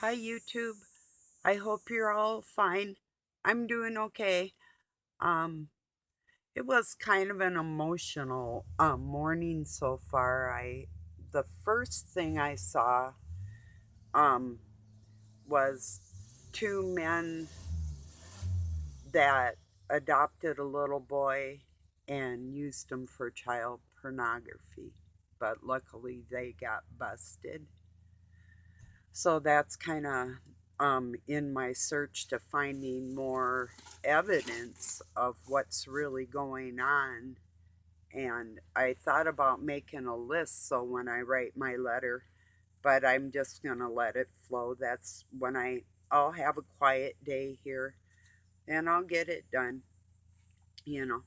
Hi, YouTube. I hope you're all fine. I'm doing okay. Um, it was kind of an emotional morning so far. The first thing I saw um was two men that adopted a little boy and used him for child pornography. But luckily they got busted. So that's kind of in my search to finding more evidence of what's really going on. And I thought about making a list so when I write my letter, but I'm just going to let it flow. That's when I'll have a quiet day here and I'll get it done, you know.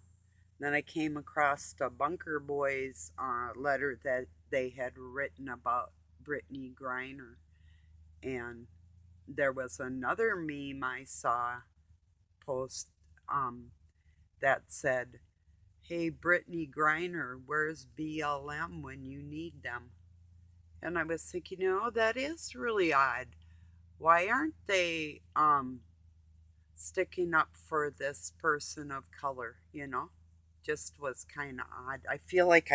Then I came across the Bunker Boys letter that they had written about Brittany Griner, and there was another meme I saw post um, that said, "Hey, Brittany Griner, where's BLM when you need them?" And I was thinking, that is really odd. Why aren't they sticking up for this person of color? Just was kind of odd. I feel like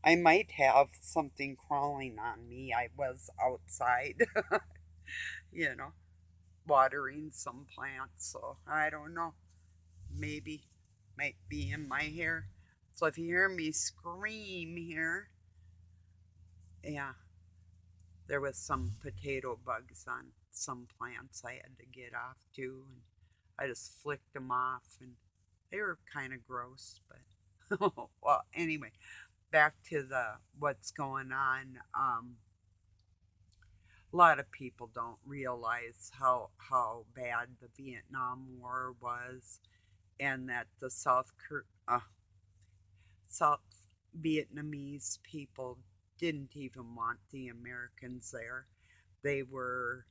I might have something crawling on me. I was outside, you know. watering some plants, so I don't know. Maybe might be in my hair. So if you hear me scream here, yeah, there was some potato bugs on some plants I had to get off too, and I just flicked them off, and they were kind of gross, but well, anyway, back to the what's going on. A lot of people don't realize how bad the Vietnam War was, and that the South Vietnamese people didn't even want the Americans there. They were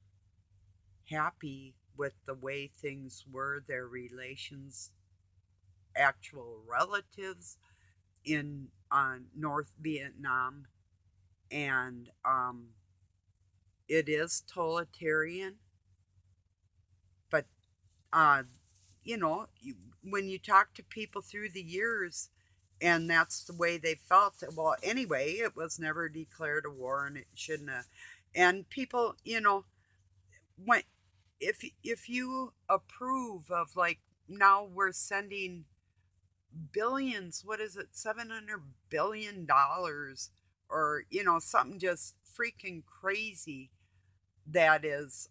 happy with the way things were, their relations, actual relatives in North Vietnam, and it is totalitarian, but uh, you know, when you talk to people through the years, and that's the way they felt. Well, anyway, it was never declared a war, and it shouldn't have. And people, when if you approve of, like, now we're sending billions, what is it, $700 billion, or something just freaking crazy that is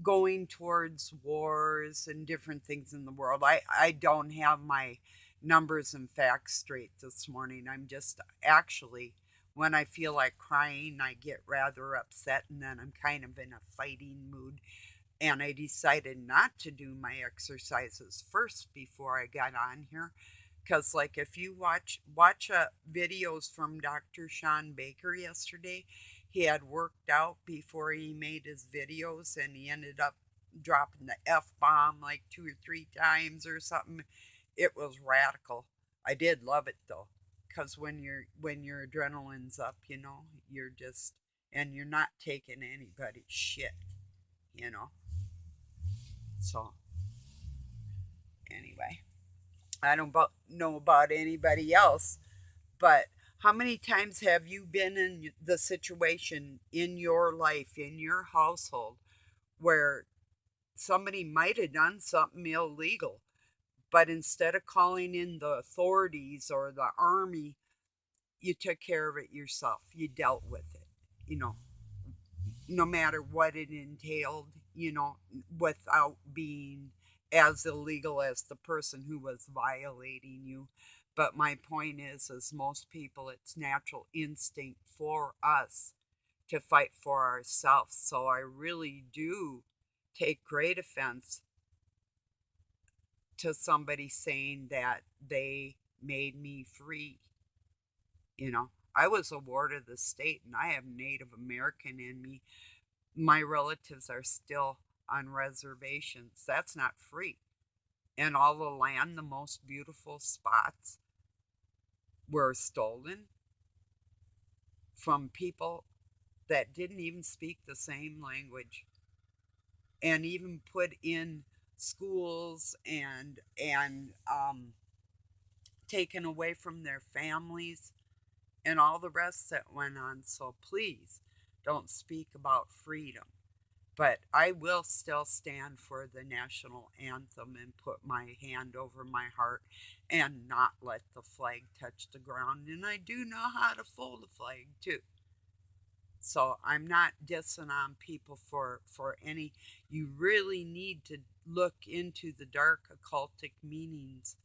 going towards wars and different things in the world. I don't have my numbers and facts straight this morning. I'm just actually, when I feel like crying, I get rather upset, and then I'm kind of in a fighting mood. And I decided not to do my exercises first before I got on here. Because, like, if you watch videos from Dr. Sean Baker yesterday, he had worked out before he made his videos, and he ended up dropping the F bomb like 2 or 3 times or something. It was radical. I did love it though, because when your adrenaline's up, you're just, and you're not taking anybody's shit, you know. So anyway, I don't know about anybody else, but how many times have you been in the situation in your life, in your household, where somebody might have done something illegal, but instead of calling in the authorities or the army, you took care of it yourself? You dealt with it, you know, no matter what it entailed, without being as illegal as the person who was violating you. But my point is, as most people, it's natural instinct for us to fight for ourselves. So I really do take great offense to somebody saying that they made me free. I was a ward of the state, and I have Native American in me. My relatives are still on reservations. That's not free. And all the land, the most beautiful spots, were stolen from people that didn't even speak the same language, and even put in schools and taken away from their families and all the rest that went on. So please don't speak about freedom. But I will still stand for the national anthem and put my hand over my heart and not let the flag touch the ground. And I do know how to fold a flag too. So I'm not dissing on people for any. You really need to look into the dark occultic meanings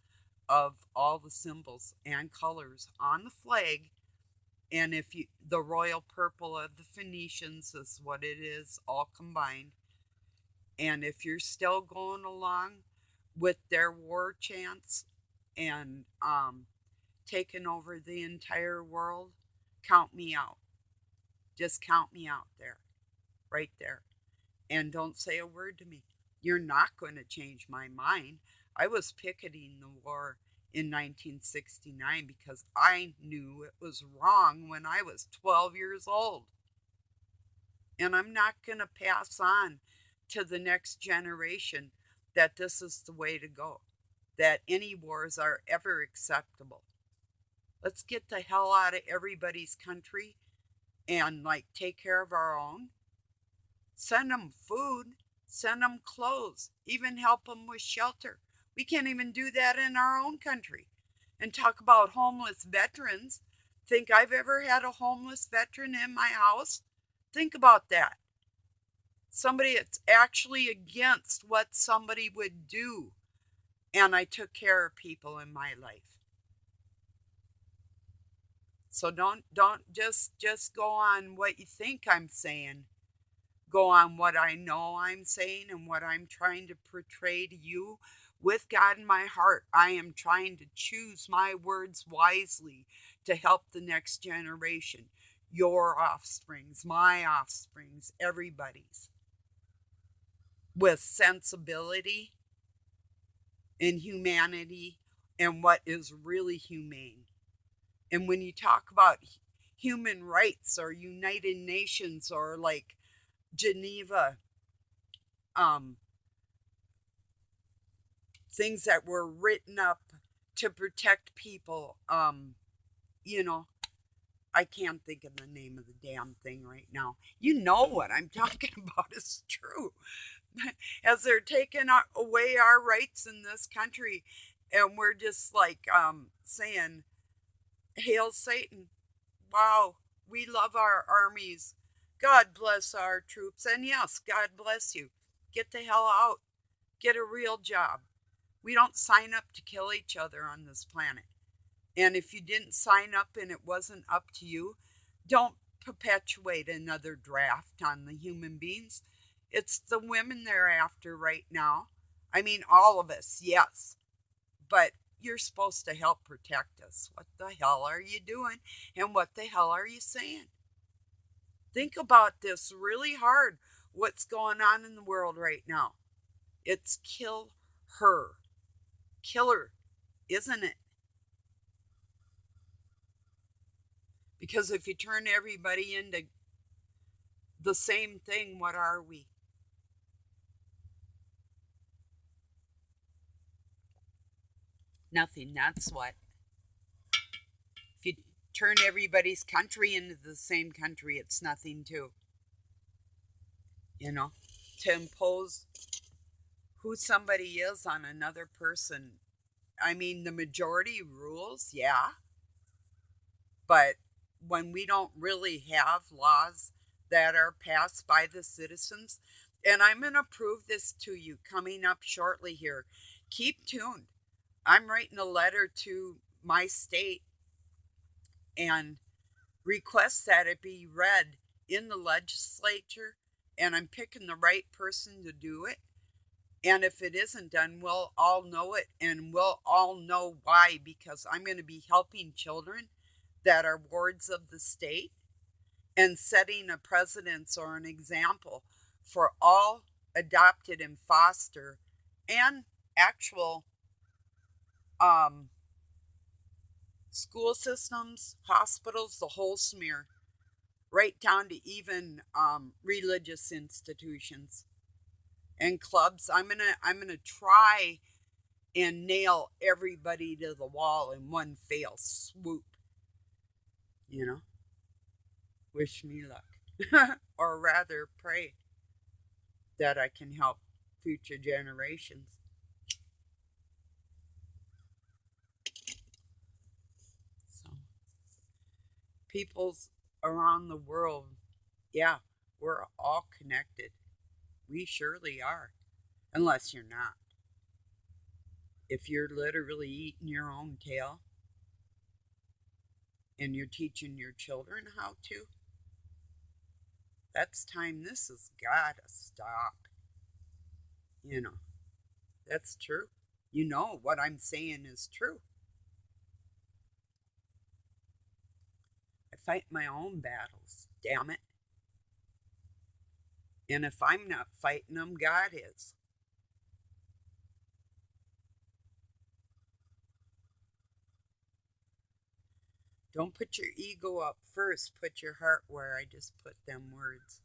of all the symbols and colors on the flag. And if you, the royal purple of the Phoenicians is what it is, all combined. And if you're still going along with their war chants and taking over the entire world, count me out. Just count me out there, right there. And don't say a word to me. You're not going to change my mind. I was picketing the war in 1969 because I knew it was wrong when I was 12 years old. And I'm not going to pass on to the next generation that this is the way to go, that any wars are ever acceptable. Let's get the hell out of everybody's country and like take care of our own. Send them food, send them clothes, even help them with shelter. We can't even do that in our own country. And talk about homeless veterans. Think I've ever had a homeless veteran in my house? Think about that. Somebody that's actually against what somebody would do. And I took care of people in my life. So don't just go on what you think I'm saying. Go on what I know I'm saying and what I'm trying to portray to you. With God in my heart, I am trying to choose my words wisely to help the next generation, your offsprings, my offsprings, everybody's, with sensibility and humanity and what is really humane. And when you talk about human rights or United Nations or like Geneva, um, things that were written up to protect people, you know, I can't think of the name of the damn thing right now. You know what I'm talking about is true. As they're taking away our rights in this country, and we're just like saying, "Hail Satan! Wow, we love our armies. God bless our troops, and yes, God bless you. Get the hell out. Get a real job. We don't sign up to kill each other on this planet. And if you didn't sign up and it wasn't up to you, don't perpetuate another draft on the human beings. It's the women they're after right now. I mean, all of us, yes. But you're supposed to help protect us. What the hell are you doing? And what the hell are you saying? Think about this really hard. What's going on in the world right now? It's kill her. Killer, isn't it? Because if you turn everybody into the same thing, what are we? Nothing. That's what. If you turn everybody's country into the same country, it's nothing too. You know, to impose who somebody is on another person. I mean, the majority rules, yeah, but when we don't really have laws that are passed by the citizens, and I'm going to prove this to you coming up shortly here. Keep tuned. I'm writing a letter to my state and request that it be read in the legislature, and I'm picking the right person to do it. And if it isn't done, we'll all know it and we'll all know why, because I'm going to be helping children that are wards of the state and setting a precedence or an example for all adopted and foster and actual um, school systems, hospitals, the whole smear. right down to even religious institutions and clubs. I'm gonna try and nail everybody to the wall in one fell swoop. You know, wish me luck, or rather, pray that I can help future generations. So, peoples around the world, yeah, we're all connected. We surely are, unless you're not. If you're literally eating your own tail and you're teaching your children how to, that's time this has got to stop. You know, that's true. You know, what I'm saying is true. I fight my own battles, damn it. And if I'm not fighting them, God is. Don't put your ego up first. Put your heart where I just put them words.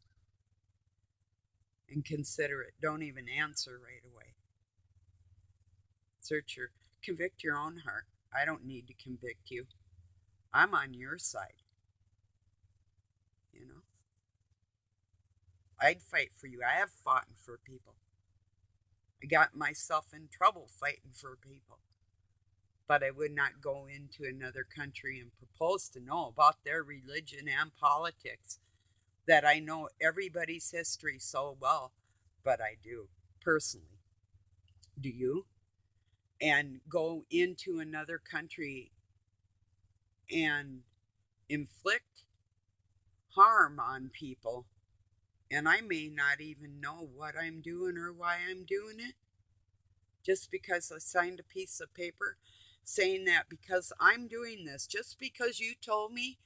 And consider it. Don't even answer right away. Convict your own heart. I don't need to convict you. I'm on your side. You know, I'd fight for you. I have fought for people. I got myself in trouble fighting for people. But I would not go into another country and propose to know about their religion and politics, that I know everybody's history so well, but I do personally. Do you? And go into another country and inflict harm on people, and I may not even know what I'm doing or why I'm doing it, just because I signed a piece of paper saying that because I'm doing this, just because you told me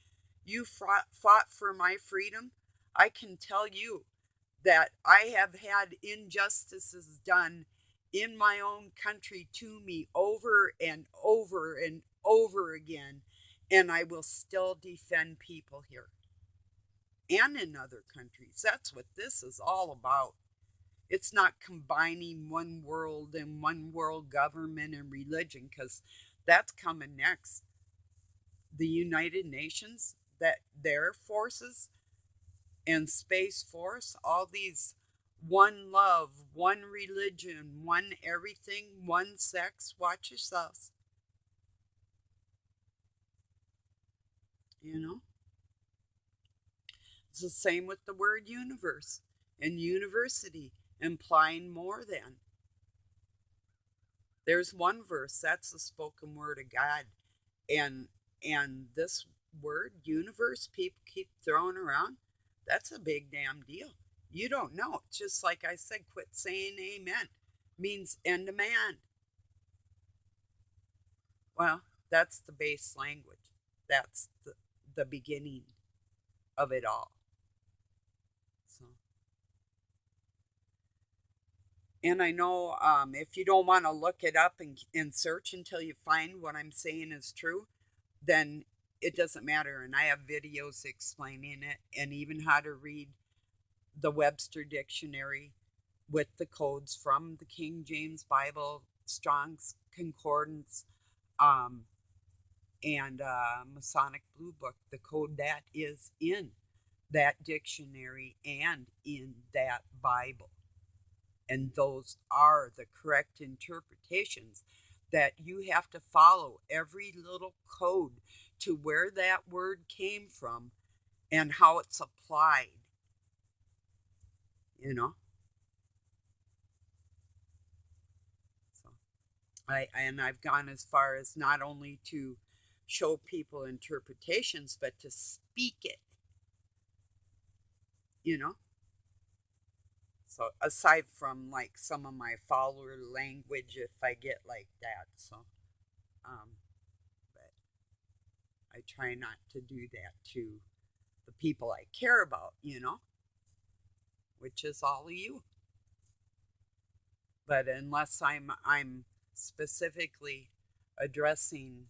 you fought for my freedom, I can tell you that I have had injustices done in my own country to me over and over and over again, and I will still defend people here and in other countries. That's what this is all about. It's not combining one world and one world government and religion, because that's coming next. The United Nations, that their forces and Space Force, all these one love, one religion, one everything, one sex. Watch yourselves. You know, it's the same with the word universe and university, implying more than. There's one verse that's the spoken word of God, and this word universe people keep throwing around. That's a big damn deal. You don't know. Just like I said, quit saying amen means end of man. Well, that's the base language. That's the beginning of it all. So, and I know if you don't want to look it up and search until you find what I'm saying is true, then it doesn't matter. And I have videos explaining it and even how to read the Webster Dictionary with the codes from the King James Bible, Strong's Concordance, um, and Masonic Blue Book, the code that is in that dictionary and in that Bible. And those are the correct interpretations that you have to follow every little code to where that word came from and how it's applied, you know? So I've gone as far as not only to show people interpretations, but to speak it, you know? So aside from like some of my follower language, if I get like that, so but I try not to do that to the people I care about, you know, which is all of you. But unless I'm specifically addressing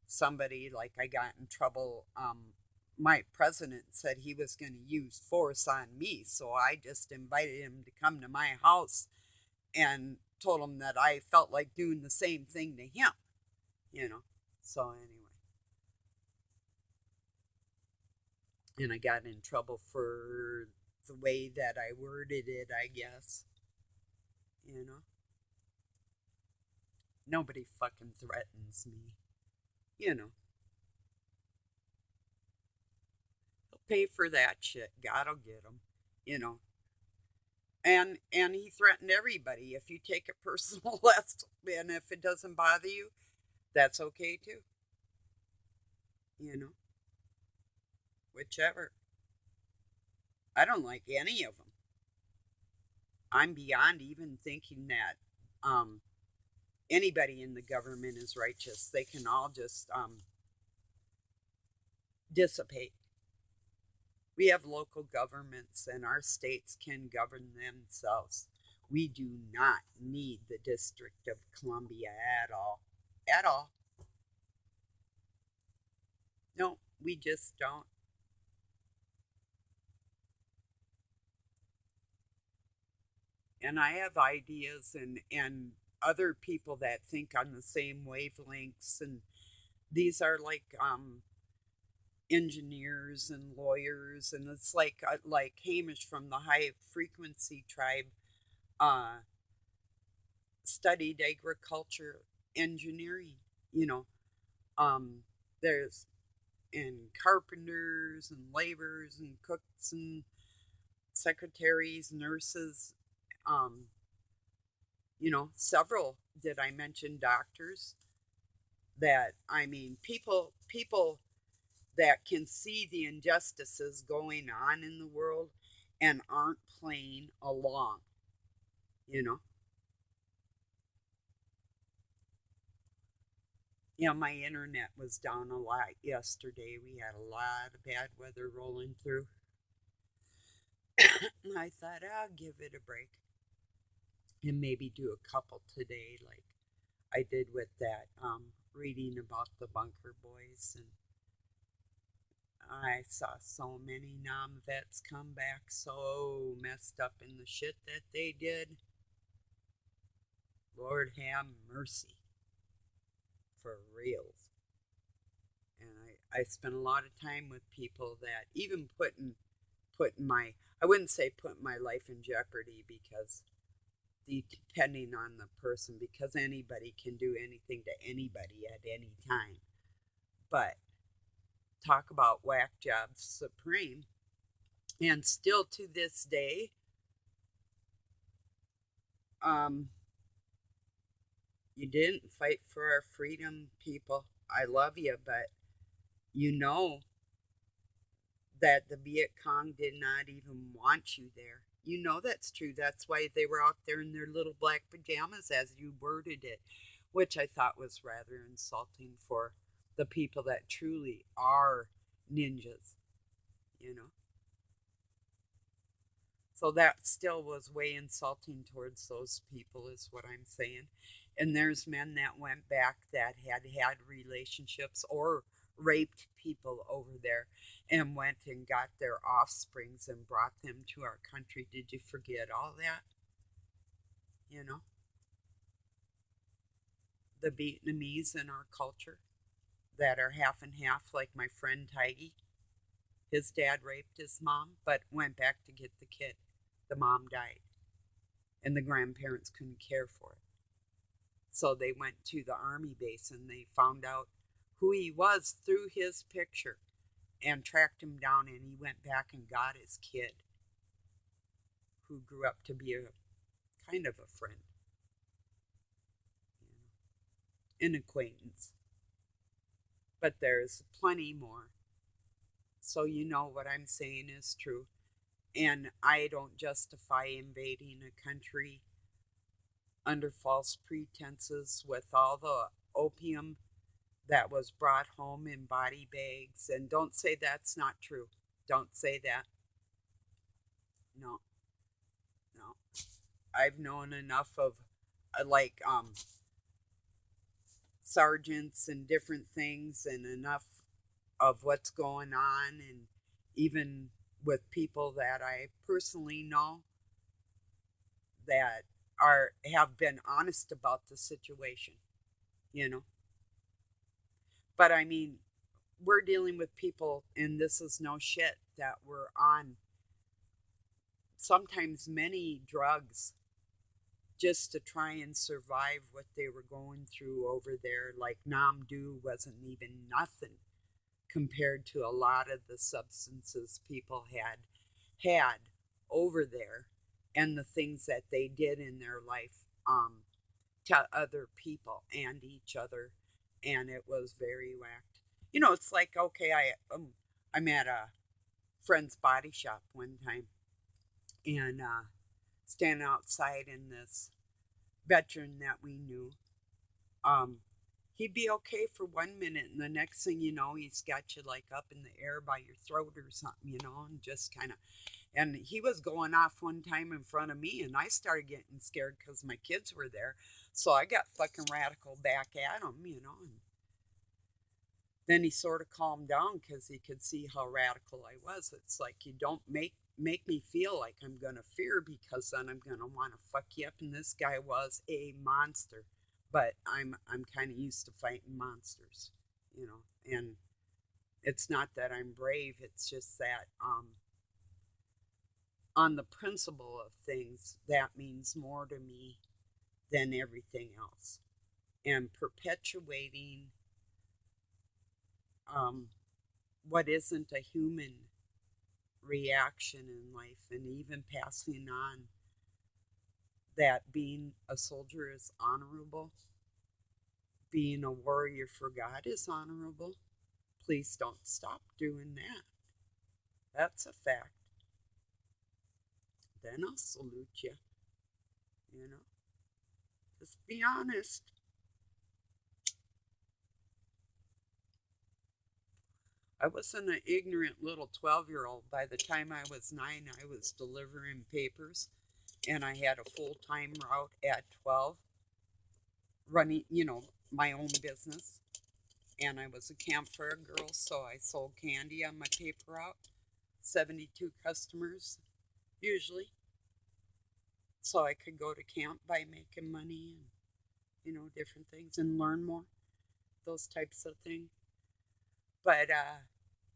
somebody, like I got in trouble my president said he was going to use force on me, so I just invited him to come to my house and told him that I felt like doing the same thing to him, you know. So anyway, and I got in trouble for the way that I worded it, I guess, you know. Nobody fucking threatens me, you know. He'll pay for that shit. God'll get him, you know. And he threatened everybody. If you take it personal, that's and if it doesn't bother you, that's okay too, you know. Whichever. I don't like any of them. I'm beyond even thinking that anybody in the government is righteous. They can all just dissipate. We have local governments, and our states can govern themselves. We do not need the District of Columbia at all. At all. No, we just don't. And I have ideas and other people that think on the same wavelengths, and these are like engineers and lawyers, and it's like Hamish from the High Frequency Tribe uh, studied agriculture engineering. You know, um, there's and carpenters and laborers and cooks and secretaries, nurses. Um, several. Did I mention doctors? That I mean, people that can see the injustices going on in the world and aren't playing along, you know. Yeah, my internet was down a lot yesterday. We had a lot of bad weather rolling through. And I thought I'll give it a break and maybe do a couple today, like I did with that reading about the bunker boys. And I saw so many non vets come back so messed up in the shit that they did. Lord have mercy, for reals. And I spent a lot of time with people that even putting my, I wouldn't say putting my life in jeopardy, because depending on the person, because anybody can do anything to anybody at any time. But talk about whack jobs supreme. And still to this day, um, you didn't fight for our freedom, people. I love you, but you know that the Viet Cong did not even want you there. You know that's true. That's why they were out there in their little black pajamas, as you worded it, which I thought was rather insulting for the people that truly are ninjas, you know. So that still was way insulting towards those people, is what I'm saying. And there's men that went back that had relationships or raped people over there and went and got their offsprings and brought them to our country. Did you forget all that? You know, the Vietnamese in our culture that are half and half, like my friend Tiggy. His dad raped his mom, but went back to get the kid. The mom died, and the grandparents couldn't care for it. So they went to the army base and they found out who he was through his picture and tracked him down, and he went back and got his kid, who grew up to be a kind of a friend, an acquaintance. But there's plenty more. So you know what I'm saying is true. And I don't justify invading a country under false pretenses with all the opium that was brought home in body bags. And don't say that's not true. Don't say that. No, no. I've known enough of sergeants and different things, and enough of what's going on, and even with people that I personally know that have been honest about the situation, you know. But I mean, we're dealing with people, and this is no shit, that were on sometimes many drugs just to try and survive what they were going through over there. Like Namdu wasn't even nothing compared to a lot of the substances people had over there, and the things that they did in their life, to other people and each other, and it was very whacked. You know, it's like, okay, I'm at a friend's body shop one time, and standing outside, and this veteran that we knew, um, he'd be okay for 1 minute, and the next thing you know, he's got you like up in the air by your throat or something, you know, and just kind of. And he was going off one time in front of me, and I started getting scared because my kids were there. So I got fucking radical back at him, you know. And then he sort of calmed down because he could see how radical I was. It's like, you don't make me feel like I'm gonna fear, because then I'm gonna want to fuck you up. And this guy was a monster, but I'm kind of used to fighting monsters, you know. And it's not that I'm brave; it's just that on the principle of things, that means more to me than everything else. And perpetuating um, what isn't a human reaction in life, and even passing on that being a soldier is honorable, being a warrior for God is honorable. Please don't stop doing that. That's a fact. Then I'll salute you, you know. Just be honest. I wasn't an ignorant little 12-year-old. By the time I was 9, I was delivering papers, and I had a full time route at 12, running, you know, my own business. And I was a campfire girl, so I sold candy on my paper route, 72 customers usually. So I could go to camp by making money and, you know, different things, and learn more, those types of things. But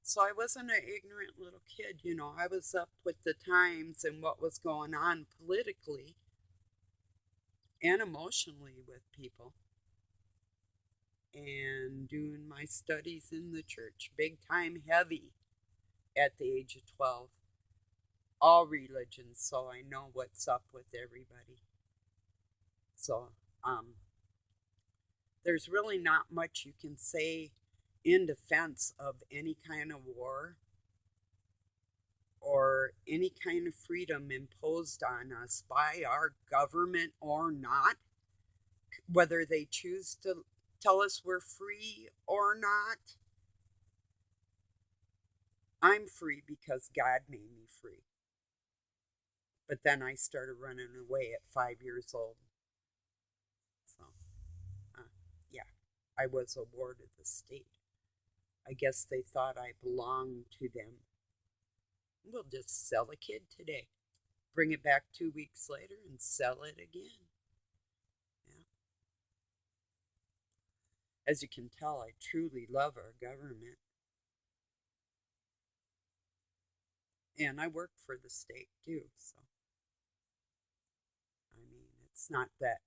so I wasn't an ignorant little kid, you know. I was up with the times and what was going on politically and emotionally with people, and doing my studies in the church, big time heavy at the age of 12. All religions, so I know what's up with everybody. So, there's really not much you can say in defense of any kind of war or any kind of freedom imposed on us by our government or not, whether they choose to tell us we're free or not. I'm free because God made me free. But then I started running away at 5 years old. So, uh, yeah, I was a ward of the state. I guess they thought I belonged to them. We'll just sell a kid today, bring it back 2 weeks later, and sell it again. Yeah. As you can tell, I truly love our government. And I work for the state too, so I mean, it's not that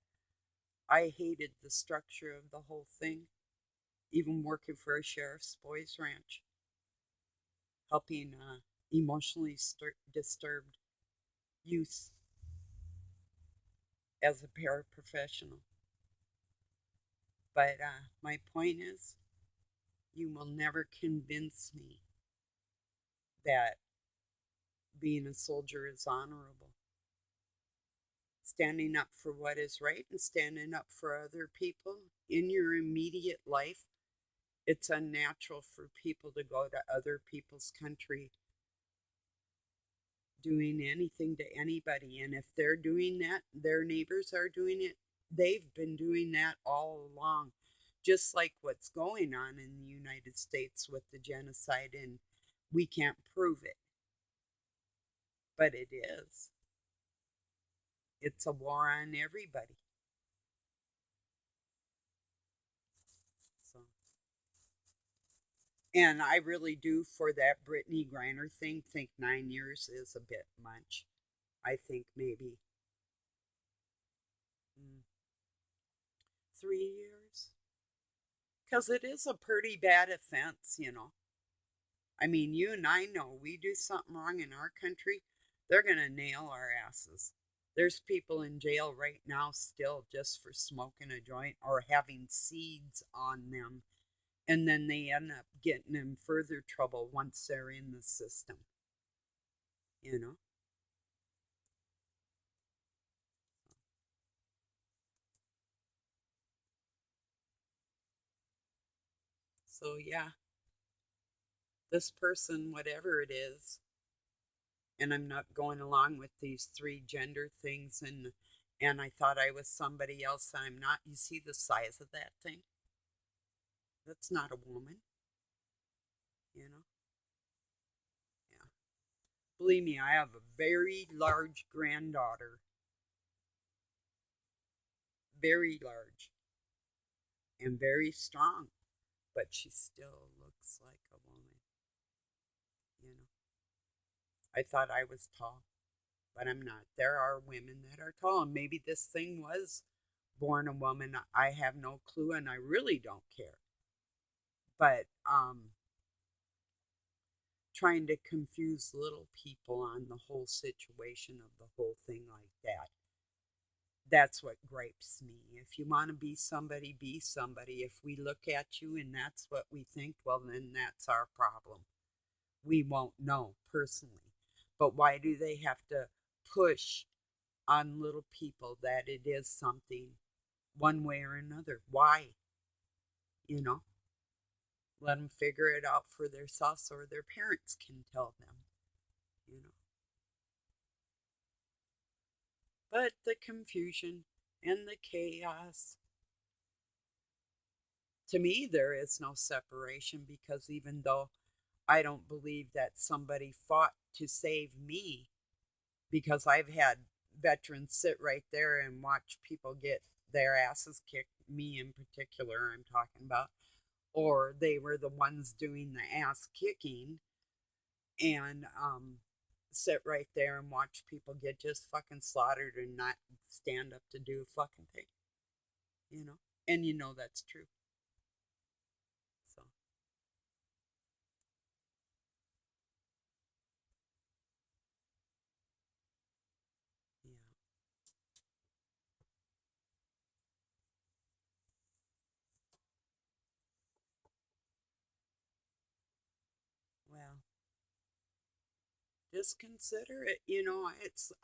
I hated the structure of the whole thing, even working for a sheriff's boys ranch, helping emotionally disturbed youth as a paraprofessional. But my point is, you will never convince me that being a soldier is honorable. Standing up for what is right and standing up for other people in your immediate life, it's unnatural for people to go to other people's country doing anything to anybody. And if they're doing that, their neighbors are doing it. They've been doing that all along. just like what's going on in the United States with the genocide, and we can't prove it, but it is. It's a war on everybody. So, and I really do, for that Brittany Griner thing, think 9 years is a bit much. I think maybe 3 years, because it is a pretty bad offense. I mean, you and I know we do something wrong in our country, they're going to nail our asses. There's people in jail right now still just for smoking a joint or having seeds on them, and then they end up getting in further trouble once they're in the system, you know? So, yeah, this person, whatever it is, and I'm not going along with these three gender things, and I thought I was somebody else. I'm not. You see the size of that thing? That's not a woman, you know? Yeah. Believe me, I have a very large granddaughter, very large and very strong, but she still looks like a woman, you know? I thought I was tall, but I'm not. There are women that are tall, and maybe this thing was born a woman. I have no clue, and I really don't care. But trying to confuse little people on the whole situation of the whole thing like that. That's what gripes me. If you want to be somebody, be somebody. If we look at you and that's what we think, well, then that's our problem. We won't know personally. But why do they have to push on little people that it is something one way or another? Why? You know, let them figure it out for themselves, or their parents can tell them, you know. But the confusion and the chaos, to me, there is no separation, because even though I don't believe that somebody fought to save me, because I've had veterans sit right there and watch people get their asses kicked, me in particular, I'm talking about, or they were the ones doing the ass kicking, and sit right there and watch people get just fucking slaughtered and not stand up to do a fucking thing, you know? And you know that's true. So, yeah. Well, just consider it.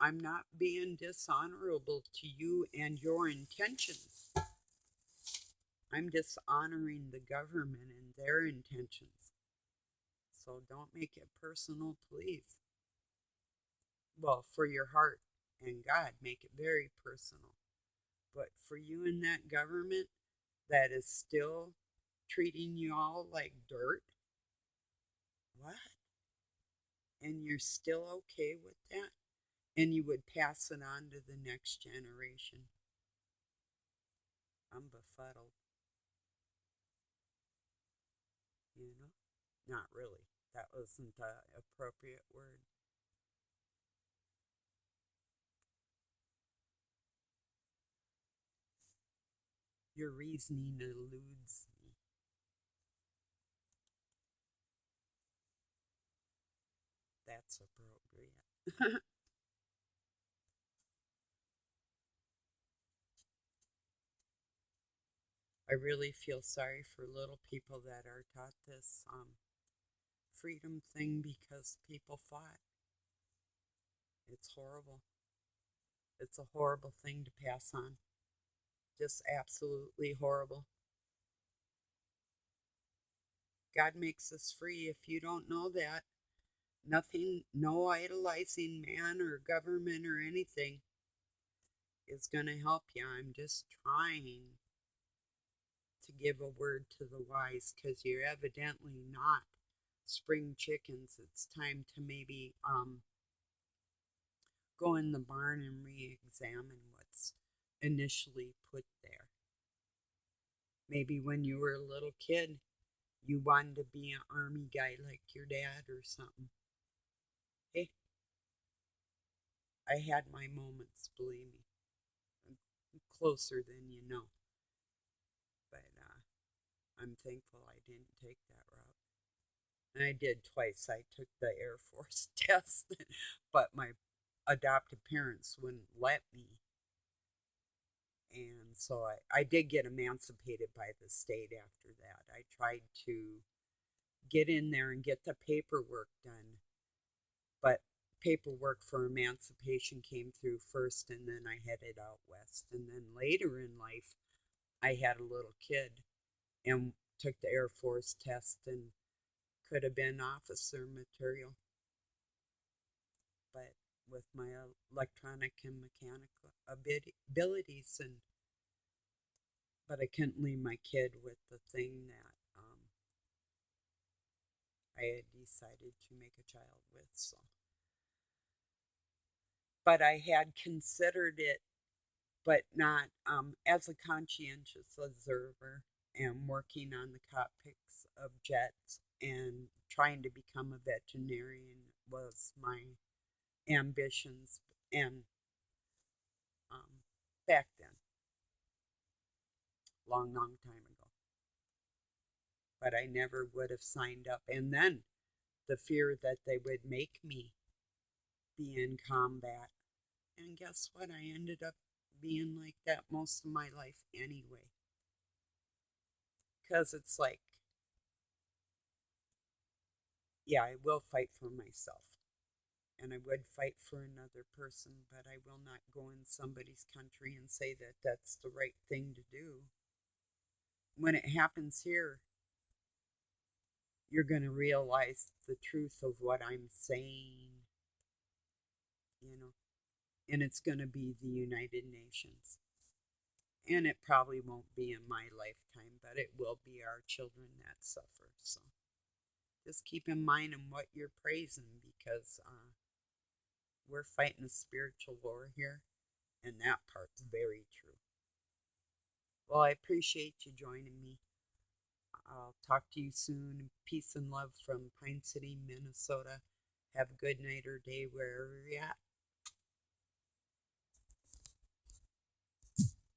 I'm not being dishonorable to you and your intentions. I'm dishonoring the government and their intentions. So don't make it personal, please. Well, for your heart and God, make it very personal. But for you and that government that is still treating you all like dirt, what? And you're still okay with that? And you would pass it on to the next generation. I'm befuddled, you know? Not really. That wasn't the appropriate word. Your reasoning eludes me. That's appropriate. I really feel sorry for little people that are taught this freedom thing because people fought. It's horrible. It's a horrible thing to pass on. Just absolutely horrible. God makes us free. If you don't know that, nothing, no idolizing man or government or anything is going to help you. I'm just trying to give a word to the wise, because you're evidently not spring chickens. It's time to maybe go in the barn and re-examine what's initially put there. Maybe when you were a little kid, you wanted to be an army guy like your dad or something. Hey, I had my moments, believe me. I'm closer than you know. But I'm thankful I didn't take that route. And I did twice. I took the Air Force test, but my adoptive parents wouldn't let me. And so I did get emancipated by the state after that. I tried to get in there and get the paperwork done, but paperwork for emancipation came through first, and then I headed out west. And then later in life, I had a little kid and took the Air Force test and could have been officer material. But with my electronic and mechanical abilities, and but I couldn't leave my kid with the thing that I had decided to make a child with. So, but I had considered it, but not as a conscientious observer and working on the cockpits of jets and trying to become a veterinarian was my ambitions, and um, back then, long time ago. But I never would have signed up. And then the fear that they would make me be in combat. And guess what? I ended up being like that most of my life anyway. Because it's like, yeah, I will fight for myself. And I would fight for another person, but I will not go in somebody's country and say that that's the right thing to do. When it happens here, you're going to realize the truth of what I'm saying, you know, and it's going to be the United Nations. And it probably won't be in my lifetime, but it will be our children that suffer. So just keep in mind in what you're praising, because we're fighting a spiritual war here, and that part's very true. Well, I appreciate you joining me. I'll talk to you soon. Peace and love from Pine City, Minnesota. Have a good night or day wherever you're at.